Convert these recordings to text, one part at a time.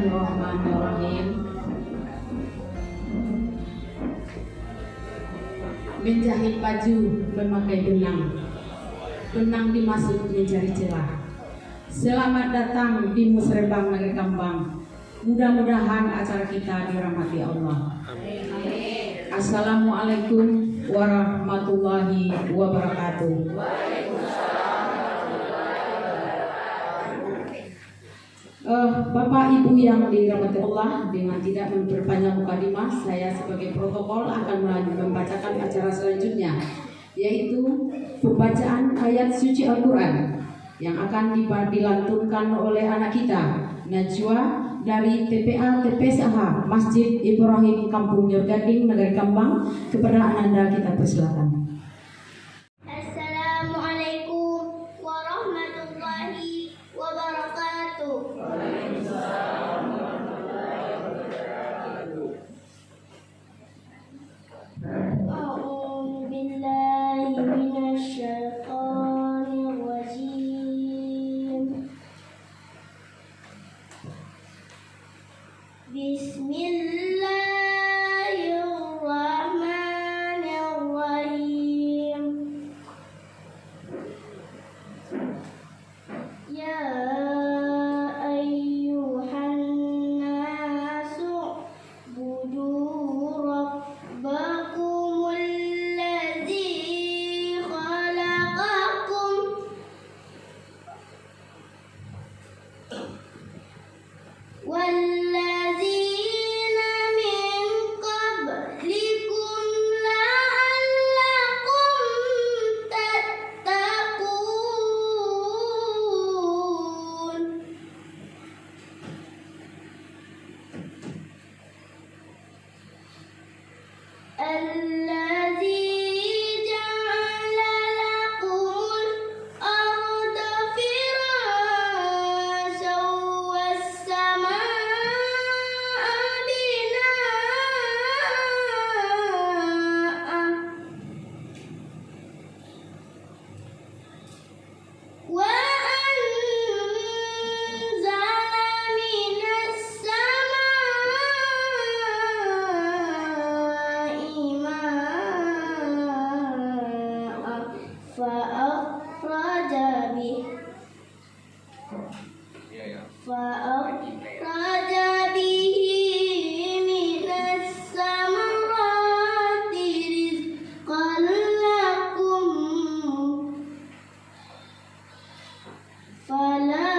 Bismillahirrahmanirrahim. Menjahit baju memakai benang, benang dimasuk mencari celah. Selamat datang di Musrebang Negeri Kambang. Mudah-mudahan acara kita dirahmati Allah. Amin. Assalamualaikum warahmatullahi wabarakatuh. Bapak Ibu yang dirahmati Allah, dengan tidak memperpanjang mukadimah, saya sebagai protokol akan membacakan acara selanjutnya, yaitu pembacaan ayat suci Al-Quran yang akan dilantunkan oleh anak kita Najwa dari TPA TPSH Masjid Ibrahim Kampung Yorgading Negeri Kambang. Kepada Ananda kita persilakan. Assalamualaikum warahmatullahi wabarakatuh. A'udzu billahi minasyaitonir rajim. Bismillahirrahmanirrahim. Ya ayyuhan nasu budu rabbakumul ladzi khalaqakum walladzina min qablikum la'allakum tattaqun. Alladzi ja'ala lakumul arda firasyan was samaa'a binaa'a wa anzala minas samaa'i maa'a fa akhraja bihi minas samarati rizqan lakum fala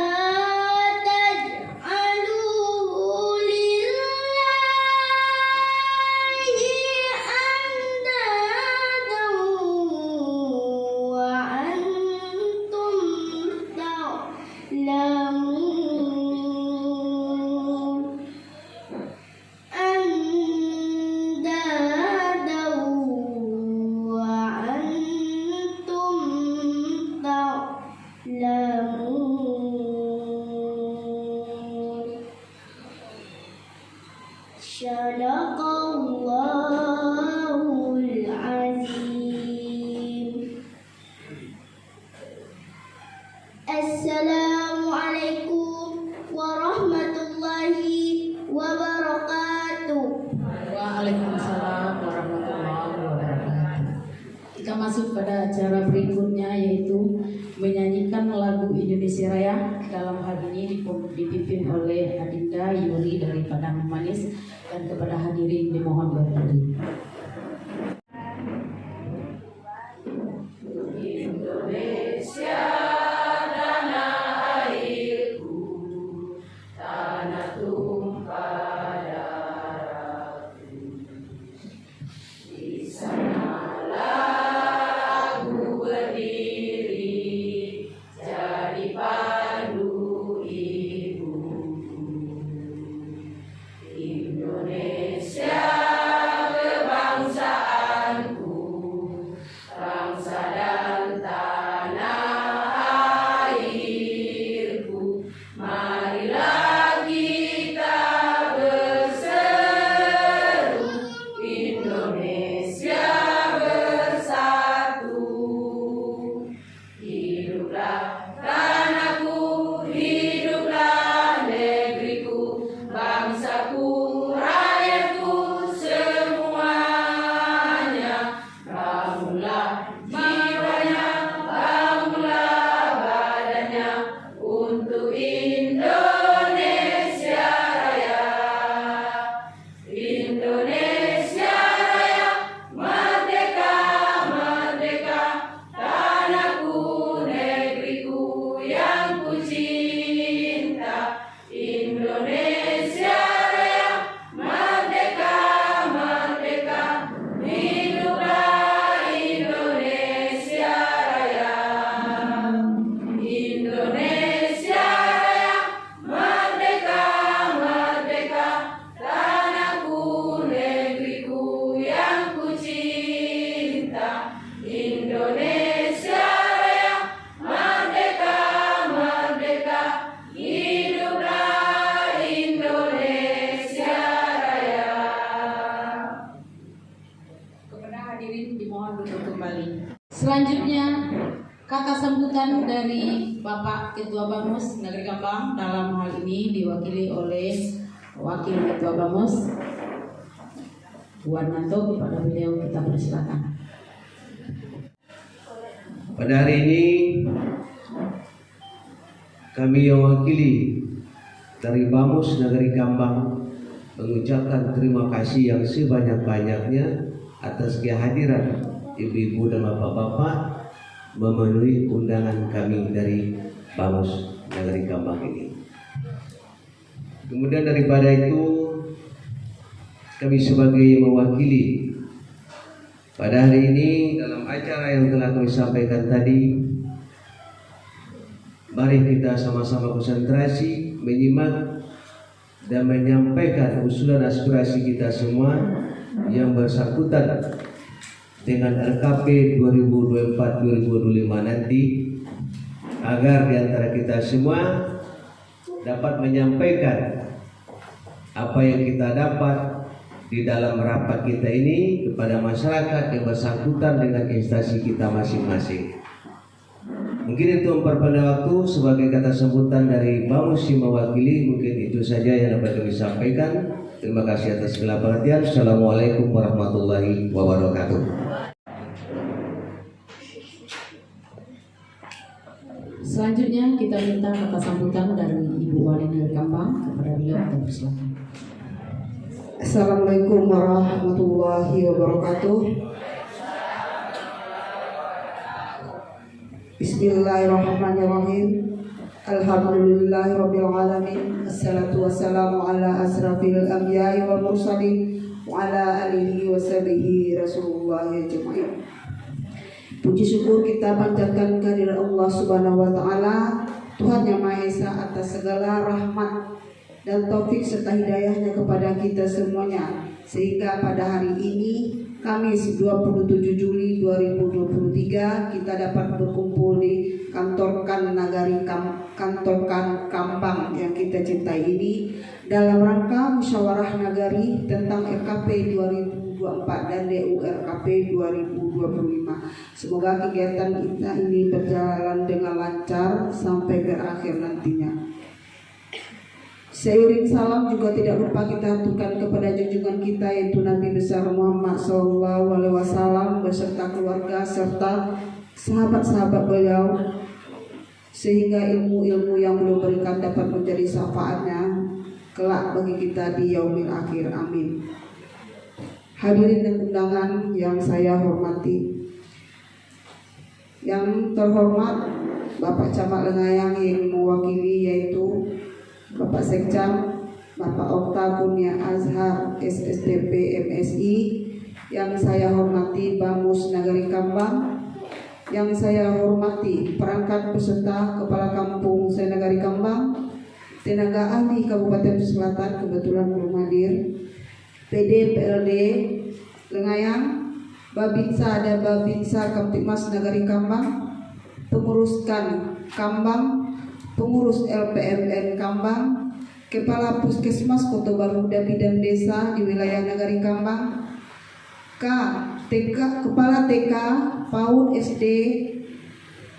taj'alu lillahi andadan wa antum ta'lamun. Andadan wa antum ta'lamun. Shadaqallahul azim. Assalamualaikum warahmatullahi wabarakatuh. Waalaikumsalam warahmatullahi wabarakatuh. Kita masuk pada acara berikutnya, yaitu menyanyikan lagu Indonesia Raya. Dalam hal ini dipimpin oleh Adinda Yuri dari Padang Manis, dan kepada hadirin dimohon berdiri. Indonesia, Selanjutnya kata sambutan dari Bapak Ketua Bamus Negeri Kambang, dalam hal ini diwakili oleh Wakil Ketua Bamus Wananto. Kepada beliau kita persilakan. Pada hari ini kami yang wakili dari Bamus Negeri Kambang mengucapkan terima kasih yang sebanyak-banyaknya atas kehadiran ibu-ibu dan bapak-bapak memenuhi undangan kami dari Bamus Negeri Kambang ini. Kemudian daripada itu, kami sebagai mewakili pada hari ini dalam acara yang telah kami sampaikan tadi, mari kita sama-sama konsentrasi menyimak dan menyampaikan usulan aspirasi kita semua yang bersangkutan dengan RKP 2024-2025 nanti, agar diantara kita semua dapat menyampaikan apa yang kita dapat di dalam rapat kita ini kepada masyarakat yang bersangkutan dengan instansi kita masing-masing. Mungkin itu memperpanjang waktu sebagai kata sambutan dari Bamus yang mewakili. Mungkin itu saja yang dapat kami sampaikan. Terima kasih atas segala perhatian. Assalamualaikum warahmatullahi wabarakatuh. Selanjutnya kita minta kata sambutan dari Ibu Wali Negeri Kambang. Kepada beliau kita persilakan. Assalamualaikum warahmatullahi wabarakatuh. Bismillahirrahmanirrahim. Alhamdulillahirabbil alamin. Assalatu wassalamu ala asrafil anbiya'i wal mursalin wa ala alihi wa sahbihi Rasulullah ajma'in. Puji syukur kita panjatkan kehadirat Allah Subhanahu wa taala, Tuhan yang Maha Esa, atas segala rahmat dan taufik serta hidayahnya kepada kita semuanya, sehingga pada hari ini Kamis 27 Juli 2023 kita dapat berkumpul di kantor Kambang yang kita cintai ini dalam rangka musyawarah nagari tentang RKP 2024 dan DU RKP 2025. Semoga kegiatan kita ini berjalan dengan lancar sampai berakhir nantinya. Seiring salam juga tidak lupa kita haturkan kepada junjungan kita, yaitu Nabi besar Muhammad SAW beserta keluarga serta sahabat-sahabat beliau, sehingga ilmu-ilmu yang beliau berikan dapat menjadi syafaatnya kelak bagi kita di yaumil akhir. Amin. Hadirin dan undangan yang saya hormati, yang terhormat Bapak Camat Lengayang yang mewakili, yaitu Bapak Sekcam, Bapak Okta Kurnia Azhar SSDP MSI, yang saya hormati Bamus Negeri Kambang, yang saya hormati perangkat peserta Kepala Kampung Senegari Kambang, tenaga ahli Kabupaten Selatan kebetulan belum hadir, PD PLD Lengayang, Babinsa dan Babinsa Kamtipmas Negeri Kambang, penguruskan Kambang, pengurus LPMN Kambang, Kepala Puskesmas Kota Baru dan Bidang Desa di wilayah Negeri Kambang, Kepala TK, PAUD SD,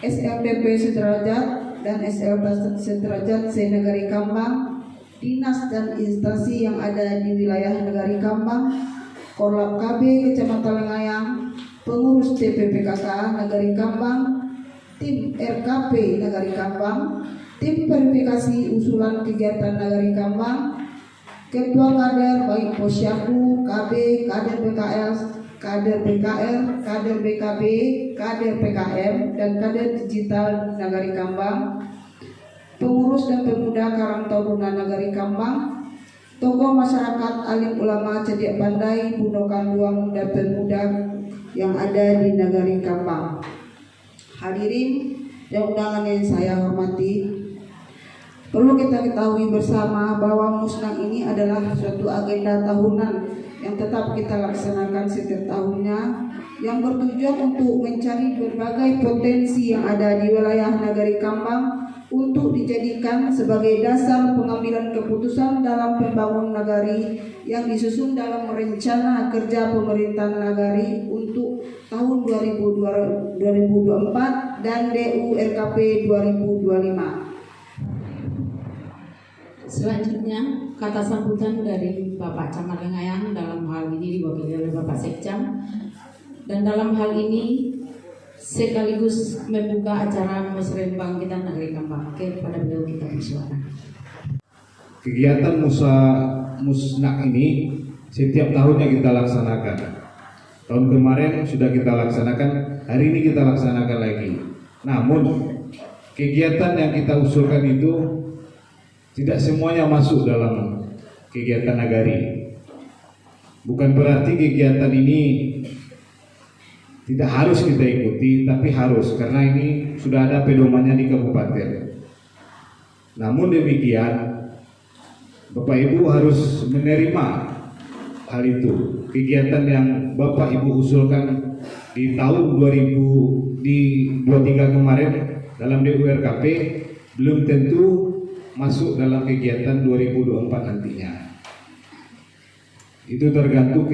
SLTP Sederajat dan SLT Sederajat se-Negeri Kambang, dinas dan instansi yang ada di wilayah Negeri Kambang, Korlap KB Kecamatan Lengayang, pengurus TPPKK Negeri Kambang, tim RKP Negeri Kambang, tim verifikasi usulan kegiatan Negeri Kambang, ketua kader baik Posyaku, KB, kader BKL, kader BKR, kader BKB, kader PKM, dan kader digital Negeri Kambang, pengurus dan pemuda Karang Taruna Negeri Kambang, tokoh masyarakat, alim ulama, cerdik pandai, bundo kanduang dan pemuda yang ada di Negeri Kambang. Hadirin dan undangan yang saya hormati, perlu kita ketahui bersama bahwa musnah ini adalah suatu agenda tahunan yang tetap kita laksanakan setiap tahunnya, yang bertujuan untuk mencari berbagai potensi yang ada di wilayah Negeri Kambang untuk dijadikan sebagai dasar pengambilan keputusan dalam pembangunan nagari yang disusun dalam rencana kerja pemerintahan nagari untuk tahun 2024 dan DURKP 2025. Selanjutnya, kata sambutan dari Bapak Camat Lengayang dalam hal ini diwakili oleh Bapak Sekcam, dan dalam hal ini sekaligus membuka acara Musrembang kita Negeri Kambang. Kepada beliau kita bersuara. Kegiatan musnak ini setiap tahunnya kita laksanakan. Tahun kemarin sudah kita laksanakan, hari ini kita laksanakan lagi. Namun kegiatan yang kita usulkan itu tidak semuanya masuk dalam kegiatan nagari. Bukan berarti kegiatan ini tidak harus kita ikuti, tapi harus, karena ini sudah ada pedomannya di kabupaten. Namun demikian, Bapak Ibu harus menerima hal itu. Kegiatan yang Bapak Ibu usulkan di tahun 2023 kemarin dalam DURKP belum tentu masuk dalam kegiatan 2024 nantinya. Itu tergantung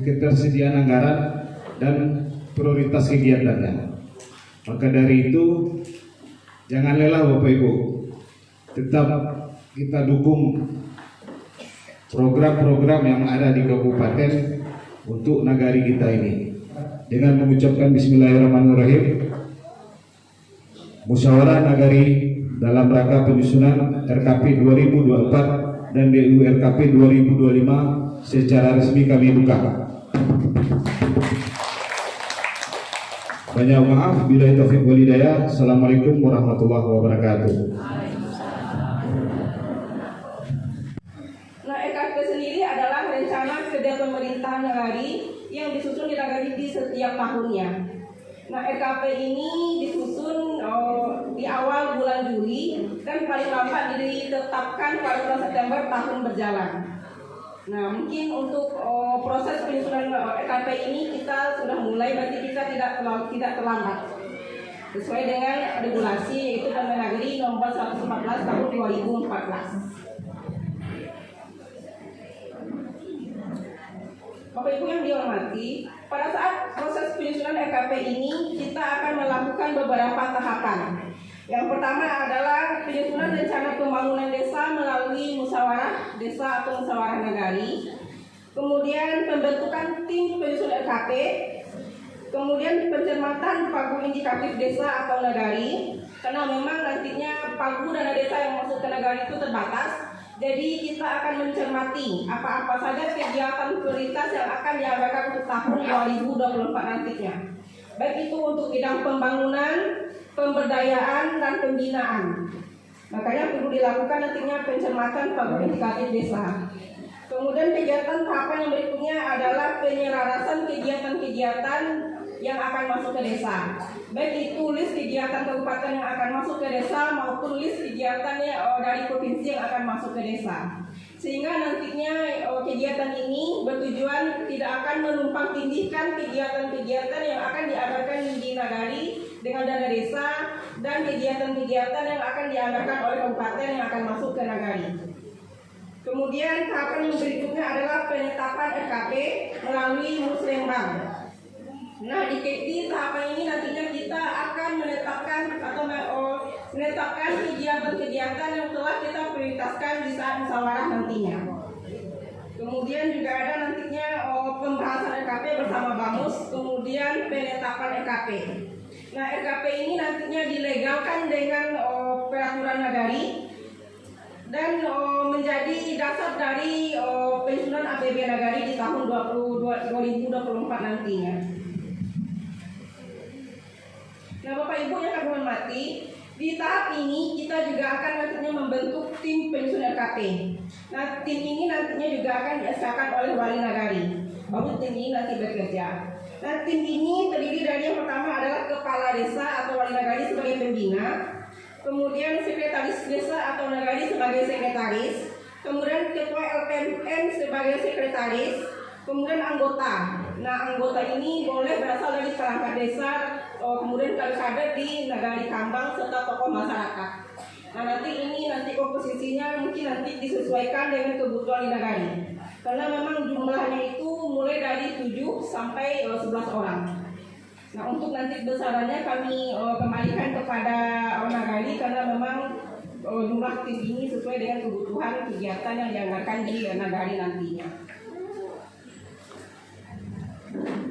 ketersediaan anggaran dan prioritas kegiatannya. Maka dari itu jangan lelah Bapak Ibu, tetap kita dukung program-program yang ada di kabupaten untuk nagari kita ini. Dengan mengucapkan Bismillahirrahmanirrahim, musyawarah nagari dalam rangka penyusunan RKP 2024 dan DURKP 2025 secara resmi kami buka. Banyak maaf, billahi taufiq wal hidayah. Assalamualaikum warahmatullahi wabarakatuh. Nah, RKP sendiri adalah rencana kerja pemerintahan nagari yang disusun di nagari di setiap tahunnya. Nah, RKP ini disusun di awal bulan Juli dan paling lambat ditetapkan pada bulan September tahun berjalan. Nah, mungkin untuk proses penyusunan RKP ini kita sudah mulai, berarti kita tidak terlambat. Sesuai dengan regulasi yaitu Permendagri nomor 114 tahun 2014. Bapak Ibu yang dihormati, pada saat proses penyusunan RKP ini kita akan melakukan beberapa tahapan. Yang pertama adalah penyusunan rencana pembangunan desa melalui musyawarah desa atau musyawarah nagari. Kemudian pembentukan tim penyusun RKP. Kemudian pencermatan pagu indikatif desa atau nagari. Karena memang nantinya pagu dana desa yang masuk ke nagari itu terbatas. Jadi kita akan mencermati apa-apa saja kegiatan prioritas yang akan dianggarkan untuk tahun 2024 nantinya. Baik itu untuk bidang pembangunan, pemberdayaan, dan pembinaan. Makanya perlu dilakukan nantinya pencermatan pagu indikatif desa. Kemudian kegiatan tahapan yang berikutnya adalah penyelarasan kegiatan-kegiatan yang akan masuk ke desa. Baik itu list kegiatan kabupaten yang akan masuk ke desa maupun list kegiatannya dari provinsi yang akan masuk ke desa. Sehingga nantinya kegiatan ini bertujuan tidak akan menumpang tindihkan kegiatan-kegiatan yang akan dianggarkan di nagari dengan dana desa dan kegiatan-kegiatan yang akan dianggarkan oleh kabupaten yang akan masuk ke nagari. Kemudian tahapan yang berikutnya adalah penetapan RKP melalui musrembang. Nah, di tahapan ini nantinya kita akan menetapkan atau menetapkan kegiatan-kegiatan yang telah kita prioritaskan di saat musyawarah nantinya. Kemudian juga ada nantinya pembahasan RKP bersama BAMUS, kemudian penetapan RKP. Nah, RKP ini nantinya dilegalkan dengan peraturan nagari dan menjadi dasar dari penyusunan APB nagari di tahun 2024 nantinya. Nah, Bapak Ibu yang kami hormati, di tahap ini kita juga akan nantinya membentuk tim penyusun RKP. Nah, tim ini nantinya juga akan diesakan oleh wali nagari. Baru tim ini nanti bekerja. Nah, tim ini terdiri dari yang pertama adalah kepala desa atau wali nagari sebagai pembina, kemudian sekretaris desa atau nagari sebagai sekretaris, kemudian ketua LPMN sebagai sekretaris, kemudian anggota. Nah, anggota ini boleh berasal dari perangkat desa, kemudian kader di nagari Kambang serta tokoh masyarakat. Nah nanti komposisinya mungkin nanti disesuaikan dengan kebutuhan nagari. Karena memang jumlahnya itu mulai dari 7 sampai 11 orang. Nah untuk nanti besarannya kami kembalikan kepada nagari karena memang jumlah tim ini sesuai dengan kebutuhan kegiatan yang dianggarkan di nagari nantinya.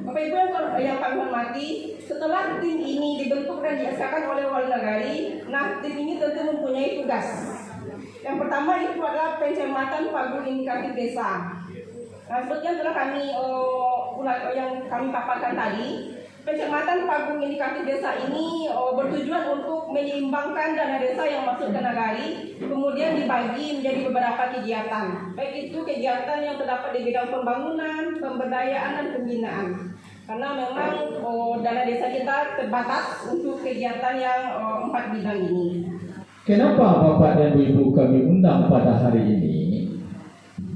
Bapak Ibu yang kami hormati, setelah tim ini dibentuk dan diasakan oleh wali nagari, nah tim ini tentu mempunyai tugas. Yang pertama itu adalah pencermatan pagu indikatif desa. Nah sebetulnya telah kami yang kami paparkan tadi, pencermatan pagu indikatif desa ini bertujuan untuk menyeimbangkan dana desa yang masuk ke nagari, kemudian dibagi menjadi beberapa kegiatan. Baik itu kegiatan yang terdapat di bidang pembangunan, pemberdayaan, dan pembinaan. Karena memang dana desa kita terbatas untuk kegiatan yang 4 bidang ini. Kenapa Bapak dan Ibu kami undang pada hari ini?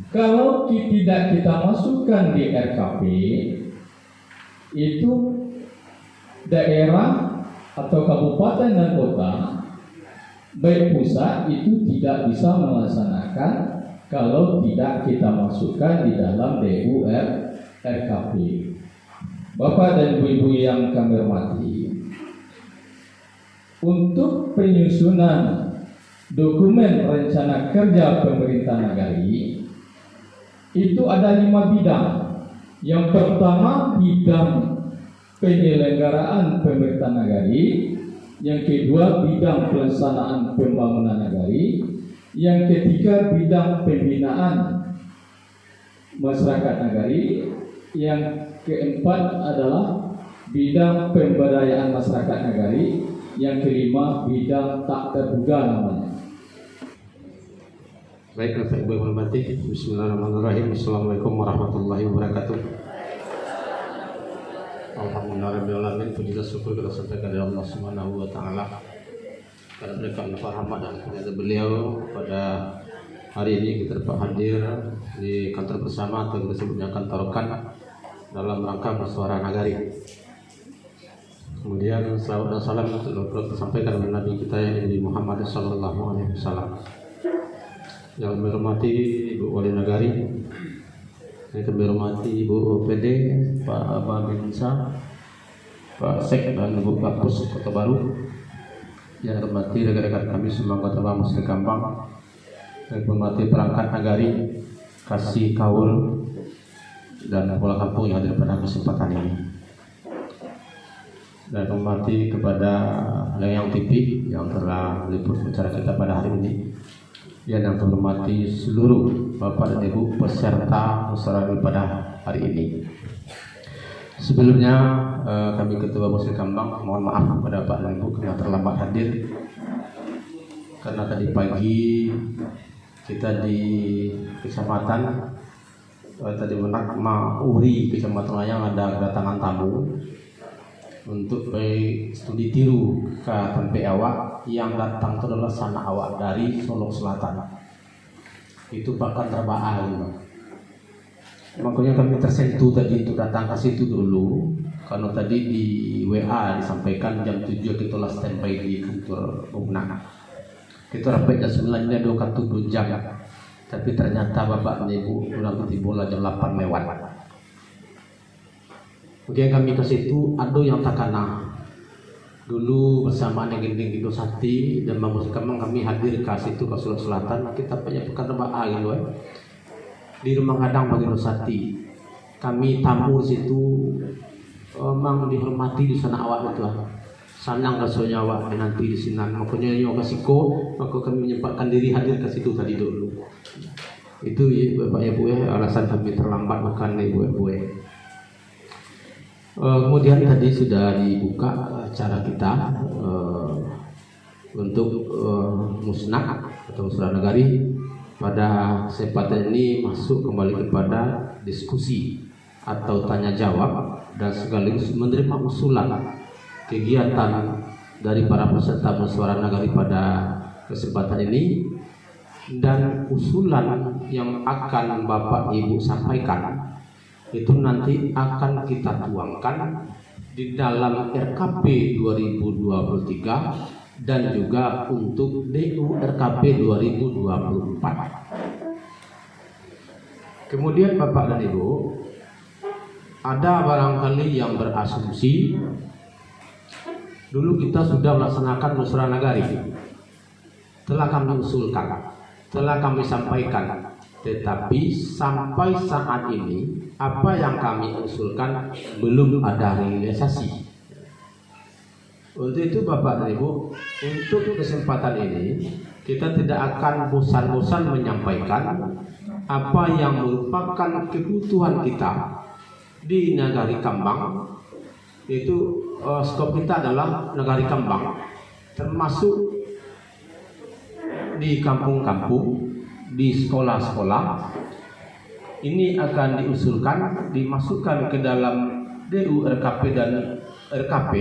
Kalau tidak kita masukkan di RKP, itu daerah atau kabupaten dan kota, baik pusat itu tidak bisa melaksanakan kalau tidak kita masukkan di dalam DUU RKP. Bapak dan Ibu yang kami hormati, untuk penyusunan dokumen rencana kerja pemerintah nagari itu ada 5 bidang. Yang pertama bidang penyelenggaraan pemerintah nagari, yang kedua bidang pelaksanaan pembangunan nagari, yang ketiga bidang pembinaan masyarakat nagari, yang keempat adalah bidang pemberdayaan masyarakat nagari, yang kelima bidang tak terduga namanya. Baik, Bapak Ibu yang hormati, Bismillahirrahmanirrahim. Assalamualaikum warahmatullahi wabarakatuh. Alhamdulillahirrahmanirrahim. Puji dan syukur kita sampaikan kepada Allah Subhanahu wa Ta'ala karena berikan rahmat dan kepada beliau pada hari ini kita dapat hadir di kantor bersama atau kita sebutnya kantor Rokan dalam rangka Musyawarah Nagari. Kemudian salawat dan salam untuk disampaikan oleh Nabi kita yang Nabi Muhammad sallallahu alaihi wasallam. Yang kami hormati Ibu Wali Nagari, yang kami hormati Ibu OPD, Pak Babinsa, Pak Sek dan Ibu Kapus Kota Baru, yang hormati rekan-rekan kami semua anggota Muslim Kambang, yang hormati perangkat Nagari, Kasih Kaul, dan Bola Kampung yang hadir pada kesempatan ini. Dan hormati kepada Layang TV yang telah meliput acara kita pada hari ini. Yang menghormati seluruh Bapak dan Ibu peserta musyawarah pada hari ini. Sebelumnya kami Ketua Muslim Kambang mohon maaf kepada Bapak dan Ibu karena terlambat hadir. Karena tadi pagi kita di kecamatan tadi Uri kecamatan Layang ada kedatangan tamu untuk studi tiru ke tempat awak yang datang itu adalah sanak awak dari Solo Selatan. Itu bahkan terbaal. Makanya kami tersentuh tadi untuk datang ke situ dulu karena tadi di WA disampaikan jam 7 kita lah standby di kantor Umna. Kita rapat jam 9 nya 2 jam. Tapi ternyata Bapak dan Ibu pulang ke bola jam 8 lewat. Kemudian kami ke situ ada yang takana dulu bersama dengan Gending Indosati dan Bang Kemang kami hadir ke situ ke Sulawesi Selatan. Kita punya pekan rebah gitu di rumah kadang bagi Indosati. Kami tamu di situ memang dihormati di sana awak itu sanang rasanya awak nanti di sini makanya yang kasiko maka kami menyempatkan diri hadir ke situ tadi dulu. Itu ya Bapak Ibu ya alasan kami terlambat makan Ibu ya. Kemudian tadi sudah dibuka acara kita untuk musnak atau musyawarah nagari. Pada kesempatan ini masuk kembali kepada diskusi atau tanya jawab dan sekaligus menerima usulan kegiatan dari para peserta musyawarah nagari pada kesempatan ini dan usulan yang akan Bapak Ibu sampaikan itu nanti akan kita tuangkan di dalam RKP 2023 dan juga untuk DU RKP 2024. Kemudian Bapak dan Ibu, ada barangkali yang berasumsi dulu kita sudah melaksanakan musyawarah nagari, telah kami usulkan, telah kami sampaikan, tetapi sampai saat ini apa yang kami usulkan belum ada realisasi. Untuk itu Bapak dan Ibu, untuk kesempatan ini kita tidak akan bosan-bosan menyampaikan apa yang merupakan kebutuhan kita di Nagari Kambang. Itu skop kita adalah Nagari Kambang, termasuk di kampung-kampung, di sekolah-sekolah. Ini akan diusulkan dimasukkan ke dalam DU RKP dan RKP.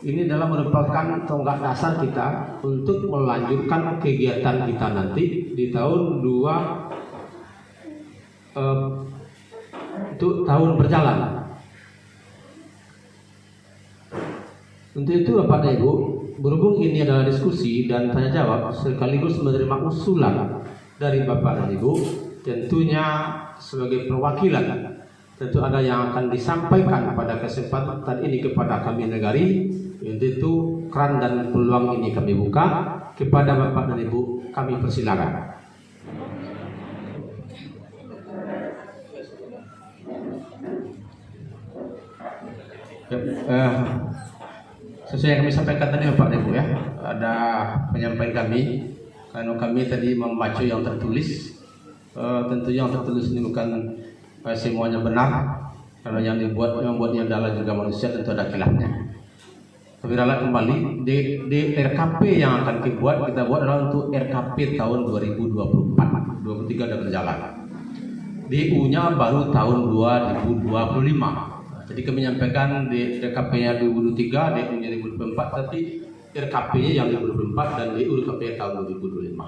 Ini adalah merupakan tonggak dasar kita untuk melanjutkan kegiatan kita nanti di tahun untuk tahun berjalan. Untuk itu Bapak dan Ibu, berhubung ini adalah diskusi dan tanya jawab sekaligus menerima usulan dari Bapak dan Ibu, tentunya sebagai perwakilan tentu ada yang akan disampaikan pada kesempatan ini kepada kami Nagari. Untuk itu keran dan peluang ini kami buka kepada Bapak dan Ibu, kami persilakan. Sesuai yang kami sampaikan tadi Bapak dan Ibu ya, ada penyampaian kami karena kami tadi membaca yang tertulis. Tentu yang tertulis ini bukan semuanya benar, karena yang membuatnya adalah juga manusia, tentu ada khilafnya. Tapi ralat kembali di RKP yang akan kita buat adalah untuk RKP tahun 2024, 23 sudah berjalan. DU-nya baru tahun 2025. Jadi kami menyampaikan di RKP-nya 2023, DU-nya 2024, tapi RKP-nya yang 2024 dan DU RKP tahun 2025.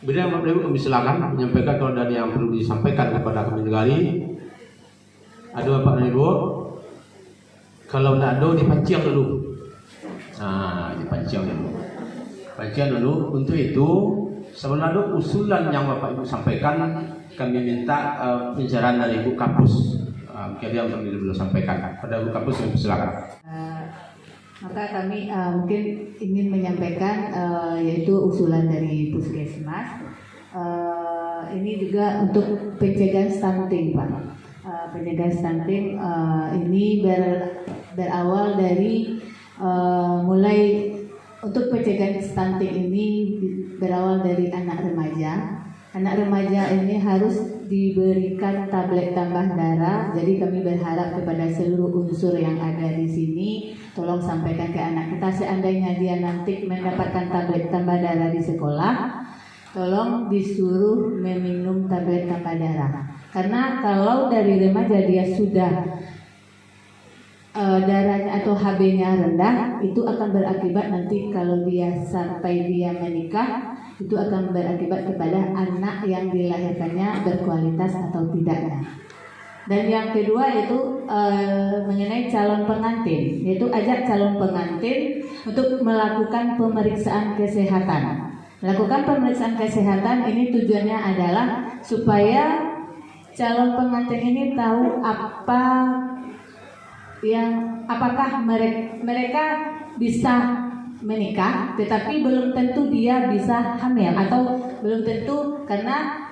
Beda Bapak Ibu, kami silakan menyampaikan kalau ada yang perlu disampaikan kepada kami Nagari. Ada Bapak dan Ibu? Kalau tidak ada, dipancing dulu. Dipancing dulu. Pancing dulu. Untuk itu, sebelum ada usulan yang Bapak Ibu sampaikan, kami minta pencerahan dari Ibu Kapus. Mungkin yang perlu sampaikan. Pada Ibu Kapus, kami silakan. Maka kami mungkin ingin menyampaikan yaitu usulan dari Puskesmas. Ini juga untuk pencegahan stunting, Pak. Pencegahan stunting ini berawal dari mulai untuk pencegahan stunting ini berawal dari anak remaja. Anak remaja ini harus diberikan tablet tambah darah. Jadi kami berharap kepada seluruh unsur yang ada di sini, tolong sampaikan ke anak kita seandainya dia nanti mendapatkan tablet tambah darah di sekolah, tolong disuruh meminum tablet tambah darah. Karena kalau dari remaja dia sudah darahnya atau HB-nya rendah, itu akan berakibat nanti kalau dia sampai dia menikah, itu akan berakibat kepada anak yang dilahirkannya berkualitas atau tidaknya. Dan yang kedua itu mengenai calon pengantin, yaitu ajak calon pengantin untuk melakukan pemeriksaan kesehatan. Melakukan pemeriksaan kesehatan ini tujuannya adalah supaya calon pengantin ini tahu apakah mereka bisa menikah, tetapi belum tentu dia bisa hamil, atau belum tentu karena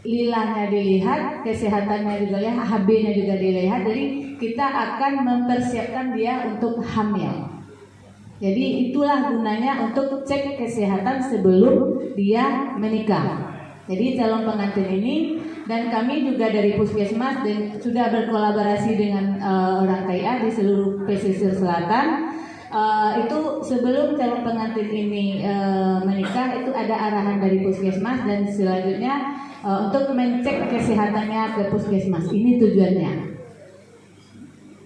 lilahnya dilihat, kesehatannya juga dilihat, HB-nya juga dilihat. Jadi kita akan mempersiapkan dia untuk hamil. Jadi itulah gunanya untuk cek kesehatan sebelum dia menikah. Jadi calon pengantin ini, dan kami juga dari Puskesmas dan sudah berkolaborasi dengan orang KIA di seluruh pesisir selatan. Itu sebelum calon pengantin ini menikah, itu ada arahan dari Puskesmas, dan selanjutnya untuk mencek kesehatannya ke Puskesmas. Ini tujuannya.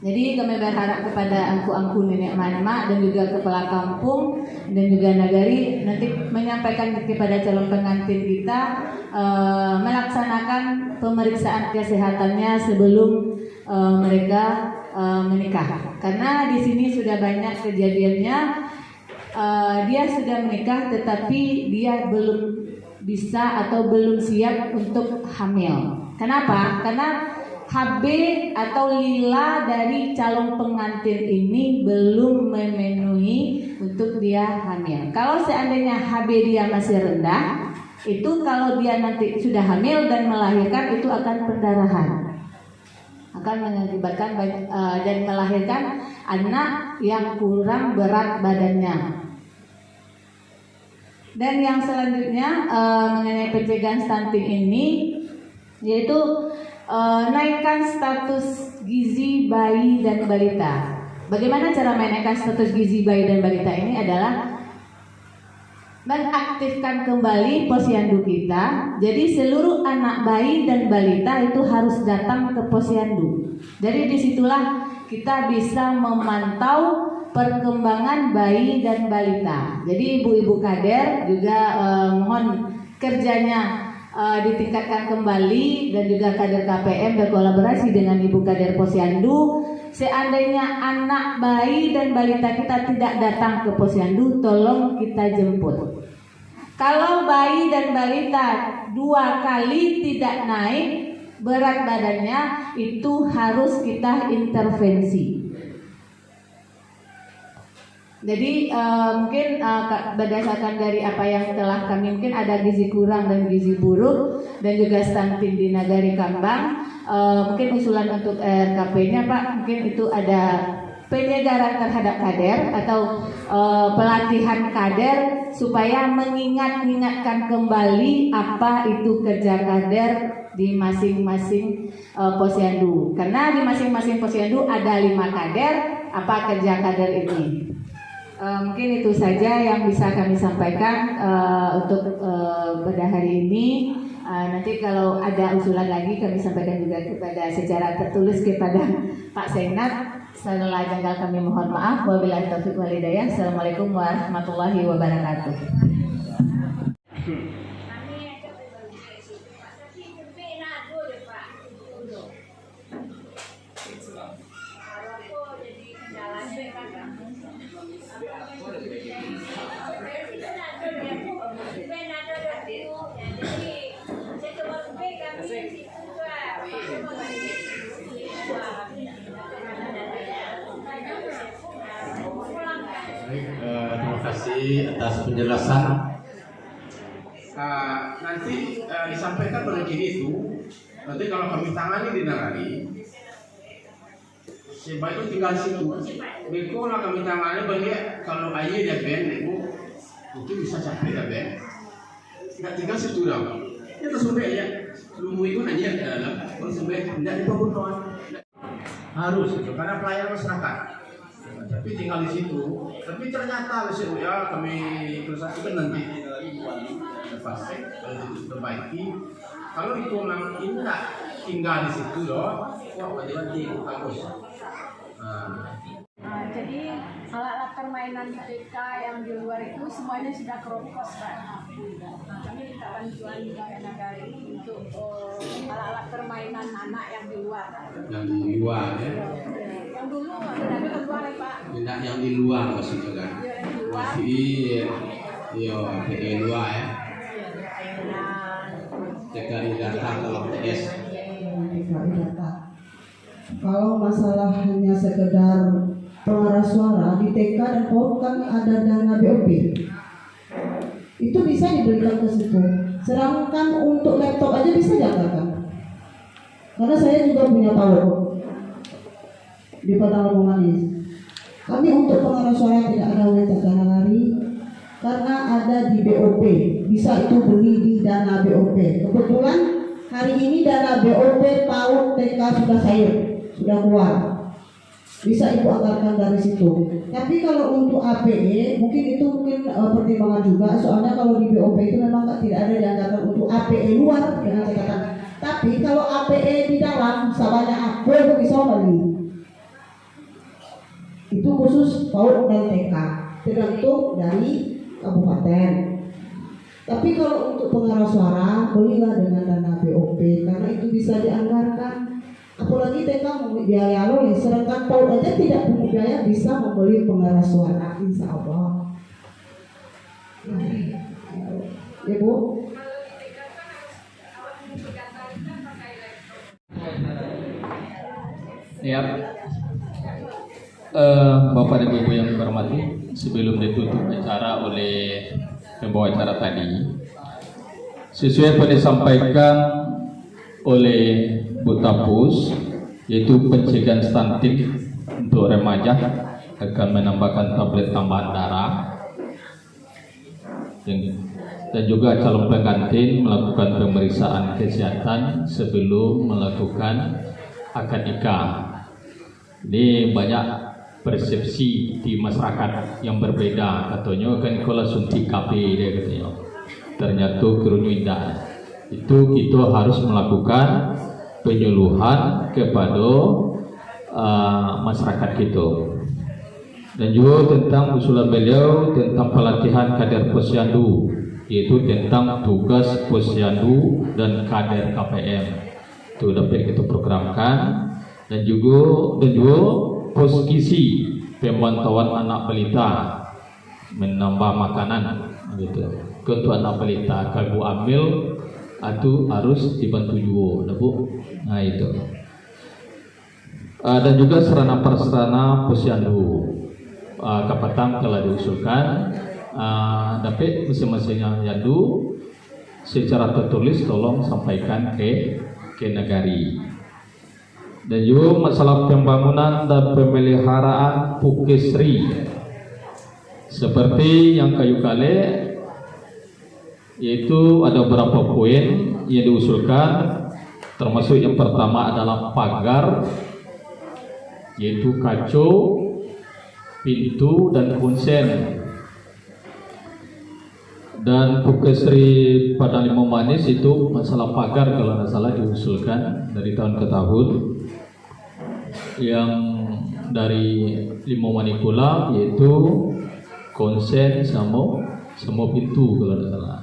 Jadi kami berharap kepada angku-angku nenek mama dan juga kepala kampung dan juga Nagari nanti menyampaikan kepada calon pengantin kita melaksanakan pemeriksaan kesehatannya sebelum mereka menikah. Karena di sini sudah banyak kejadiannya, dia sudah menikah tetapi dia belum bisa atau belum siap untuk hamil. Kenapa? Karena HB atau lila dari calon pengantin ini belum memenuhi untuk dia hamil. Kalau seandainya HB dia masih rendah, itu kalau dia nanti sudah hamil dan melahirkan itu akan pendarahan, akan mengakibatkan dan melahirkan anak yang kurang berat badannya. Dan yang selanjutnya mengenai pencegahan stunting ini, yaitu naikkan status gizi bayi dan balita. Bagaimana cara menaikkan status gizi bayi dan balita ini adalah mengaktifkan kembali posyandu kita. Jadi seluruh anak bayi dan balita itu harus datang ke posyandu. Jadi disitulah kita bisa memantau perkembangan bayi dan balita. Jadi ibu-ibu kader juga mohon kerjanya ditingkatkan kembali, dan juga kader KPM berkolaborasi dengan ibu kader posyandu. Seandainya anak bayi dan balita kita tidak datang ke posyandu, tolong kita jemput. Kalau bayi dan balita 2 kali tidak naik berat badannya, itu harus kita intervensi. Jadi mungkin berdasarkan dari apa yang telah kami, mungkin ada gizi kurang dan gizi buruk dan juga stunting di Nagari Kambang, mungkin usulan untuk RKP-nya Pak, mungkin itu ada penyegaran terhadap kader atau pelatihan kader supaya mengingatkan kembali apa itu kerja kader di masing-masing posyandu. Karena di masing-masing posyandu ada 5 kader, apa kerja kader ini. Mungkin itu saja yang bisa kami sampaikan untuk pada hari ini. Nanti kalau ada usulan lagi kami sampaikan juga kepada secara tertulis kepada Pak Senat. Setelah janggal kami mohon maaf. Wabillahi taufiq wal hidayah. Assalamualaikum warahmatullahi wabarakatuh. Terima kasih atas penjelasan. Nanti disampaikan begini itu, nanti kalau kami tangani di Nagari, sebaiknya tinggal situ. Bekolah kami tangani bagi kalau ayah dia ben, itu bisa capek ya ben. Nggak tinggal situ dong. Itu sampai ya, lumu itu hanya dalam, kalau sampai tidak dibangun harus itu karena pelayanan masyarakat. Tapi tinggal di situ. Tapi ternyata ya kami prestasikan nanti pasti kalau diperbaiki. Kalau itu memang tidak tinggal di situ loh, wah wajib bagus. Jadi alat-alat permainan TK yang di luar itu semuanya sudah keropos Pak. Kami minta bantuan juga Nagari untuk alat-alat permainan anak yang di luar. Yang di luar ya? Yang dulu ada keluar ya Pak. Tidak yang di luar maksudnya kan? Masih di luar ya? TKI data kalau TS. TKI data. Kalau masalah hanya sekedar pengarah suara di TK dan PAUD kan ada dana BOP, itu bisa diberikan ke situ. Sedangkan untuk laptop aja bisa dianggarkan. Karena saya juga punya PAUD di Padang Lampung Manis. Kami untuk pengarah suara tidak ada unit dana lari karena ada di BOP. Bisa itu beli di dana BOP. Kebetulan hari ini dana BOP PAUD TK sudah cair, sudah keluar. Bisa ibu anggarkan dari situ. Tapi kalau untuk APE mungkin itu pertimbangan juga. Soalnya kalau di BOP itu memang tidak ada dianggarkan untuk APE luar dengan catatan. Tapi kalau APE di dalam sabanya aku itu bisa beli. Itu khusus PAUD dan TK, tergantung dari kabupaten. Tapi kalau untuk pengarah suara belilah dengan dana BOP karena itu bisa dianggarkan. Apalagi TK membeli biaya oleh, sedangkan PAUD aja tidak punya biaya bisa membeli pengeras suara, insya Allah. Ya Bu. Ya, Bapak dan Ibu yang dihormati, sebelum ditutup acara oleh pembawa acara tadi, sesuai apa disampaikan oleh Bu Tapus, yaitu pencegahan stunting untuk remaja akan menambahkan tablet tambahan darah, dan juga calon pengantin melakukan pemeriksaan kesehatan sebelum melakukan akad nikah. Ini banyak persepsi di masyarakat yang berbeda, katanya kan kalau suntik KB dia katanya, ternyata kerunyuindah. Itu kita harus melakukan penyuluhan kepada masyarakat kita. Dan juga tentang usulan beliau tentang pelatihan kader posyandu, yaitu tentang tugas posyandu dan kader KPM. Itu dapat kita programkan. Dan juga posisi pemantauan anak balita, menambah makanan gitu. Untuk anak balita kalau ambil itu harus dibantu juga, Bu. Nah itu. Dan juga sarana prasarana posyandu Kapatang telah diusulkan, dapat masing-masing yang yandu secara tertulis tolong sampaikan ke Nagari. Dan juga masalah pembangunan dan pemeliharaan Pukesri seperti yang kayu kale, yaitu ada beberapa poin yang diusulkan, termasuk yang pertama adalah pagar, yaitu kaco, pintu dan konsen. Dan Pukesri Padang Limau Manis itu masalah pagar kalau tidak salah diusulkan dari tahun ke tahun. Yang dari Limau Manis pula yaitu konsen sama pintu kalau tidak salah.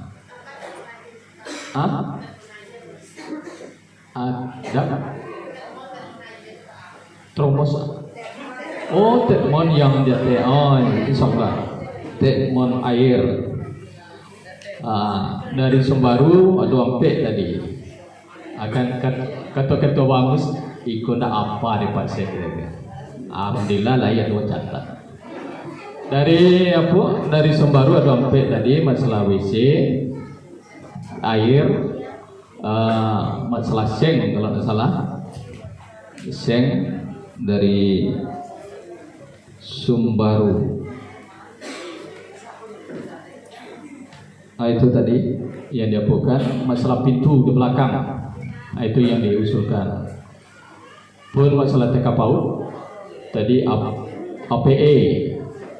Ada termos. Oh, tekmon yang dia itu sebelah tekmon air. Dari Sumbaru ada Ampek tadi akan kata-kata bagus ikut apa di pasir. Alhamdulillah layak dua catat. Dari Sumbaru ada Ampek tadi masalah WC, air, masalah seng kalau tidak salah, seng dari Sumbaru. Itu tadi yang diapukan, masalah pintu di belakang, itu yang diusulkan. Pun masalah TK PAUD tadi APE,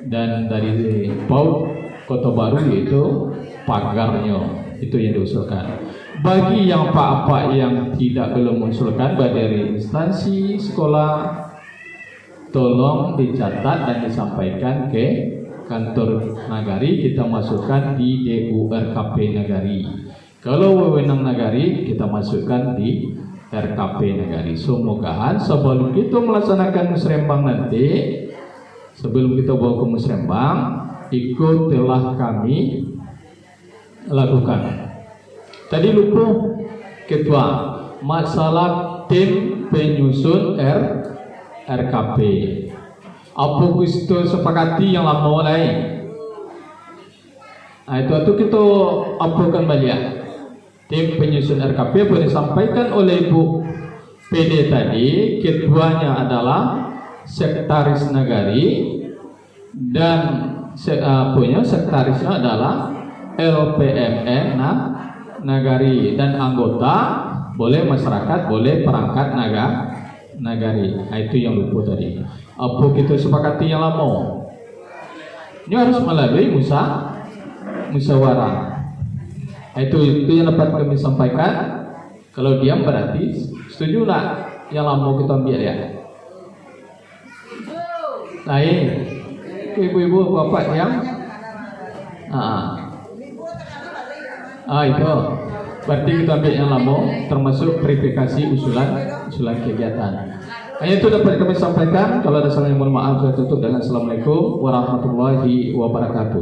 dan dari PAUD Kota Baru itu pagarnya, itu yang diusulkan. Bagi yang pak-pak yang tidak belum mengusulkan dari instansi sekolah, tolong dicatat dan disampaikan ke kantor Nagari, kita masukkan di DURKP Nagari. Kalau wewenang Nagari kita masukkan di RKP Nagari. Semoga sebelum kita melaksanakan musrembang nanti, sebelum kita bawa ke musrembang, ikut telah kami lakukan. Tadi lupa ketua masalah tim penyusun RKP. Apa kita sepakati yang lama mulai? Itu kita apakan balik. Tim penyusun RKP boleh disampaikan oleh Ibu PD tadi. Ketuanya adalah Sekretaris Nagari dan sekretarisnya adalah LPMN Nagari, dan anggota boleh masyarakat, boleh perangkat Nagari. Itu yang lupa tadi. Apa kita sepakati yang lama? Ini harus melalui musyawarah. Itu yang dapat kami sampaikan. Kalau diam berarti setujulah yang lama kita ambil ya. Lain, ibu-ibu bapak yang itu Berarti kita ambil yang lama, termasuk verifikasi usulan kegiatan. Hanya itu dapat kami sampaikan. Kalau ada salah yang mohon maaf, saya tutup dengan Assalamualaikum warahmatullahi wabarakatuh.